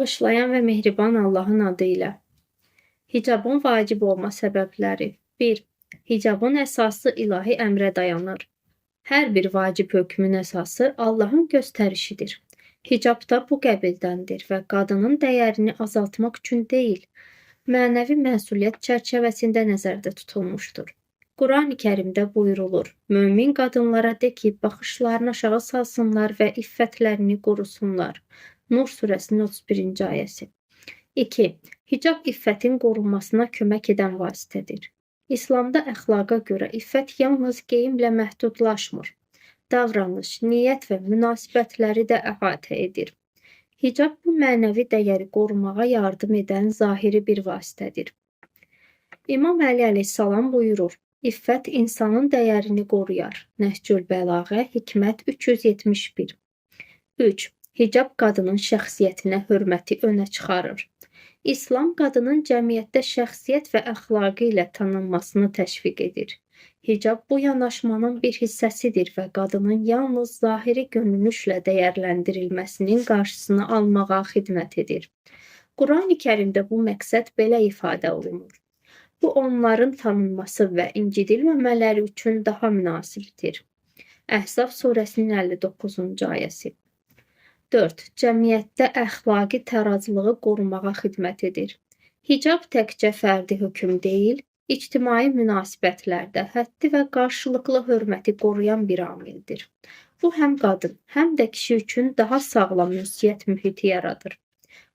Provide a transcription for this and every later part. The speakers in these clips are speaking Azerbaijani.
Bağışlayan və mehriban Allahın adı ilə. Hicabın vacib olma səbəbləri. 1. Hicabın əsası ilahi əmrə dayanır. Hər bir vacib hökmün əsası Allahın göstərişidir. Hicab da bu qəbildəndir və qadının dəyərini azaltmaq üçün deyil, mənəvi məsuliyyət çərçivəsində nəzərdə tutulmuşdur. Quran-ı Kərimdə buyurulur: Mömin qadınlara de ki, baxışlarını aşağı salsınlar və iffətlərini qorusunlar. Nur surəsinin 31-ci ayəsi. 2. Hicab iffətin qorunmasına kömək edən vasitədir. İslamda əxlaqa görə iffət yalnız geyimlə məhdudlaşmır. Davranış, niyyət və münasibətləri də əhatə edir. Hicab bu mənəvi dəyəri qorumağa yardım edən zahiri bir vasitədir. İmam Əli əleyhissalam buyurur: İffət insanın dəyərini qoruyar. Nəhcül Bəlağə, Hikmət 371. 3. Hicab qadının şəxsiyyətinə hörməti önə çıxarır. İslam qadının cəmiyyətdə şəxsiyyət və əxlaqı ilə tanınmasını təşviq edir. Hicab bu yanaşmanın bir hissəsidir və qadının yalnız zahiri görünüşlə dəyərləndirilməsinin qarşısını almağa xidmət edir. Quran-ı Kərimdə bu məqsəd belə ifadə olunur. Bu onların tanınması və incidilməmələri üçün daha münasibdir. Əhzab surəsinin 59-cu ayəsi. 4. Cəmiyyətdə əxlaqi tarazlığı qorumağa xidmət edir. Hicab təkcə fərdi hökm deyil, ictimai münasibətlərdə həddi və qarşılıqlı hörməti qoruyan bir amildir. Bu həm qadın, həm də kişi üçün daha sağlam ünsiyyət mühiti yaradır.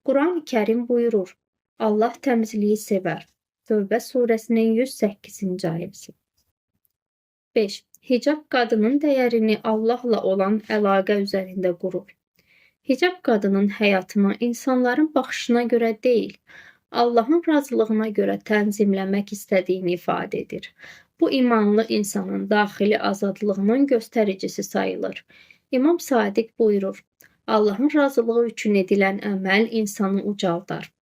Quran-ı Kərim buyurur: Allah təmizliyi sevər. Tövbə surəsinin 108-ci ayəsi. 5. Hicab qadının dəyərini Allahla olan əlaqə üzərində qurur. Hicab qadının həyatını insanların baxışına görə deyil, Allahın razılığına görə tənzimləmək istədiyini ifadə edir. Bu imanlı insanın daxili azadlığının göstəricisi sayılır. İmam Sadiq buyurur: Allahın razılığı üçün edilən əməl insanı ucaldar.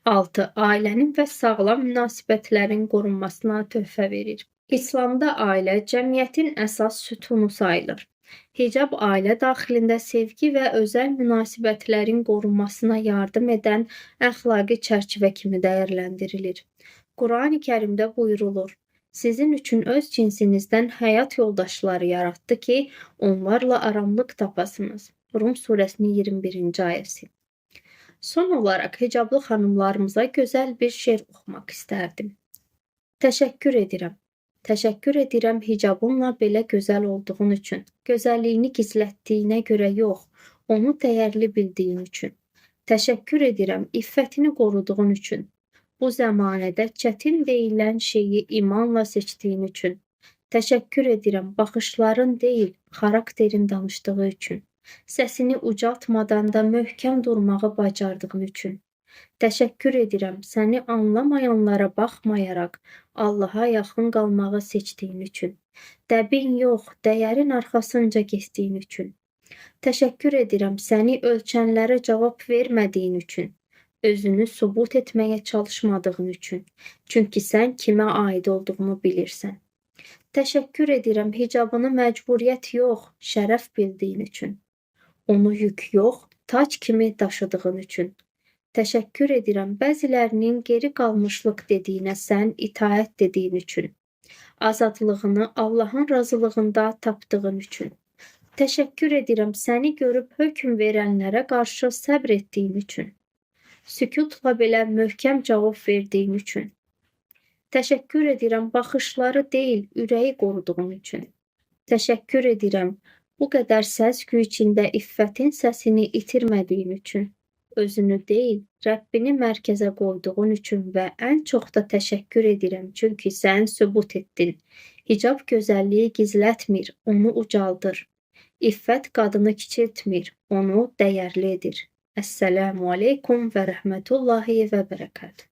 6. Ailənin və sağlam münasibətlərin qorunmasına töhfə verir. İslamda ailə cəmiyyətin əsas sütunu sayılır. Hicab ailə daxilində sevgi və özəl münasibətlərin qorunmasına yardım edən əxlaqi çərçivə kimi dəyərləndirilir. Quran-ı Kərimdə buyurulur: Sizin üçün öz cinsinizdən həyat yoldaşları yaratdı ki, onlarla aramlıq tapasınız. Rum surəsinin 21-ci ayəsi. Son olaraq hicablı xanımlarımıza gözəl bir şeir oxumaq istərdim. Təşəkkür edirəm. Təşəkkür edirəm hicabınla belə gözəl olduğun üçün. Gözəlliyini gizlətdiyinə görə yox, onu dəyərli bildiyin üçün. Təşəkkür edirəm iffətini qoruduğun üçün. Bu zəmanədə çətin deyilən şeyi imanla seçdiyin üçün. Təşəkkür edirəm baxışların deyil, xarakterin danışdığı üçün. Səsini ucaltmadan da möhkəm durmağı bacardığın üçün. Təşəkkür edirəm səni anlamayanlara baxmayaraq Allaha yaxın qalmağı seçdiyin üçün. Dəbin yox, dəyərin arxasınca getdiyin üçün. Təşəkkür edirəm səni ölçənlərə cavab vermədiyin üçün. Özünü sübut etməyə çalışmadığın üçün. Çünki sən kimə aid olduğunu bilirsən. Təşəkkür edirəm hicabını məcburiyyət yox, şərəf bildiyin üçün. Onu yük yox, tac kimi daşıdığın üçün. Təşəkkür edirəm bəzilərinin geri qalmışlıq dediyinə sən itaət dediyin üçün. Azadlığını Allahın razılığında tapdığın üçün. Təşəkkür edirəm səni görüb hökm verənlərə qarşı səbr etdiyin üçün. Sükutla belə möhkəm cavab verdiyin üçün. Təşəkkür edirəm baxışları deyil, ürəyi qoruduğun üçün. Təşəkkür edirəm bu qədər səs-küy içində iffətin səsini itirmədiyin üçün. Özünü deyil, Rəbbini mərkəzə qoyduğun üçün və ən çox da təşəkkür edirəm çünki sən sübut etdin. Hicab gözəlliyi gizlətmir, onu ucaldır. İffət qadını kiçiltmir, onu dəyərli edir. Əssəlamu aleykum və rəhmətullahi və bərəkət.